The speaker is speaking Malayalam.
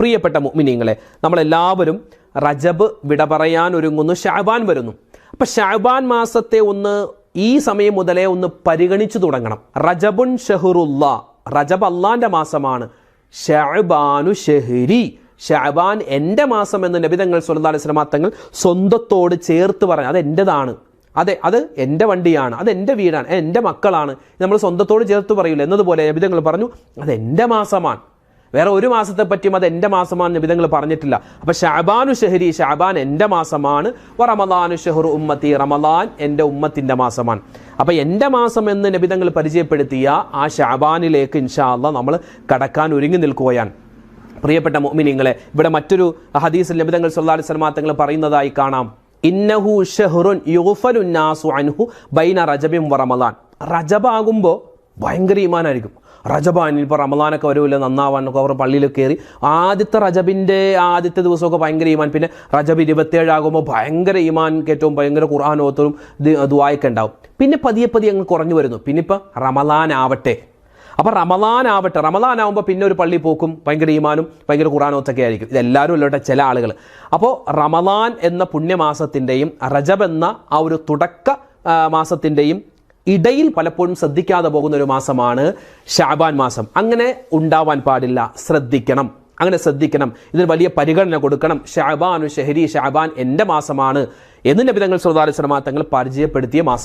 പ്രിയപ്പെട്ട മുഅ്മിനീങ്ങളെ, നമ്മളെല്ലാവരും റജബ് വിട പറയാൻ ഒരുങ്ങുന്നു, ശഅബാൻ വരുന്നു. അപ്പം ശഅബാൻ മാസത്തെ ഒന്ന് ഈ സമയം മുതലേ ഒന്ന് പരിഗണിച്ചു തുടങ്ങണം. റജബുൻ ഷഹറുല്ലാ, റജബ് അള്ളാന്റെ മാസമാണ്. ശഅബാനു ഷഹരി, ശഅബാൻ എൻ്റെ മാസം എന്ന് നബി തങ്ങൾ സ്വല്ലല്ലാഹു അലൈഹി വസല്ലം തങ്ങൾ സ്വന്തത്തോട് ചേർത്ത് പറഞ്ഞു. അത് എൻ്റെതാണ്, അതെ അത് എൻ്റെ വണ്ടിയാണ്, അത് എൻ്റെ വീടാണ്, എൻ്റെ മക്കളാണ്, നമ്മൾ സ്വന്തത്തോട് ചേർത്ത് പറയൂല എന്നതുപോലെ നബി തങ്ങൾ പറഞ്ഞു അത് എൻ്റെ മാസമാണ്. വേറെ ഒരു മാസത്തെ പറ്റിയും അത് എൻ്റെ മാസമാണ് നബി തങ്ങൾ പറഞ്ഞിട്ടില്ല. അപ്പം ശഅബാനു ഷഹരി, ശഅബാൻ എൻ്റെ മാസമാണ്. റമളാനു ഷഹ്റു ഉമ്മത്തി, റമളാൻ എൻ്റെ ഉമ്മത്തിൻ്റെ മാസമാണ്. അപ്പം എൻ്റെ മാസം എന്ന് നബി തങ്ങൾ പരിചയപ്പെടുത്തിയ ആ ശഅബാനിലേക്ക് ഇൻഷാ അല്ലാഹ് നമ്മൾ കടക്കാൻ ഒരുങ്ങി നിൽക്കുകയാണ്. പ്രിയപ്പെട്ട മുഅ്മിനീങ്ങളെ, ഇവിടെ മറ്റൊരു ഹദീസിൽ നബി തങ്ങൾ സല്ലല്ലാഹു അലൈഹി വസല്ലം തങ്ങൾ പറയുന്നതായി കാണാം, ഇന്നഹു ഷഹ്റുൻ യുഗ്ഫലു നാസു അൻഹു ബൈന റജബിൻ വ റമളാൻ. റജബാകുമ്പോൾ ഭയങ്കര ഈമാനായിരിക്കും. റജബാനിൽ ഇപ്പോൾ റമളാനൊക്കെ വരുമല്ലോ, നന്നാവാനൊക്കെ അവർ പള്ളിയിൽ കയറി ആദ്യത്തെ റജബിൻ്റെ ആദ്യത്തെ ദിവസമൊക്കെ ഭയങ്കര ഈമാൻ, പിന്നെ റജബ് 27 ആകുമ്പോൾ ഭയങ്കര ഈമാൻ കയറ്റവും ഭയങ്കര ഖുർആനോത്തും ദുആയൊക്കെ ഉണ്ടാവും. പിന്നെ പതിയെ പതിയെ അങ്ങ് കുറഞ്ഞു വരുന്നു. പിന്നെ ഇപ്പം റമളാൻ ആവട്ടെ, അപ്പം റമളാനാവുമ്പോൾ പിന്നെ ഒരു പള്ളി പോക്കും ഭയങ്കര ഈമാനും ഭയങ്കര ഖുർആനോത്തൊക്കെ ആയിരിക്കും. ഇതെല്ലാവരും അല്ലോട്ടെ ചില ആളുകൾ. അപ്പോൾ റമളാൻ എന്ന പുണ്യമാസത്തിൻ്റെയും റജബ് എന്ന ആ ഒരു തുടക്ക മാസത്തിൻ്റെയും ഇടയിൽ പലപ്പോഴും ശ്രദ്ധിക്കാതെ പോകുന്ന ഒരു മാസമാണ് ശഅബാൻ മാസം. അങ്ങനെ ഉണ്ടാവാൻ പാടില്ല, ശ്രദ്ധിക്കണം, അങ്ങനെ ശ്രദ്ധിക്കണം, ഇതിന് വലിയ പരിഗണന കൊടുക്കണം. ശഅബാനു ഷഹരി, ശഅബാൻ എൻ്റെ മാസമാണ് എന്ന് നബി തങ്ങൾ സല്ലല്ലാഹു അലൈഹി വസല്ലം തങ്ങൾ പരിചയപ്പെടുത്തിയ മാസം.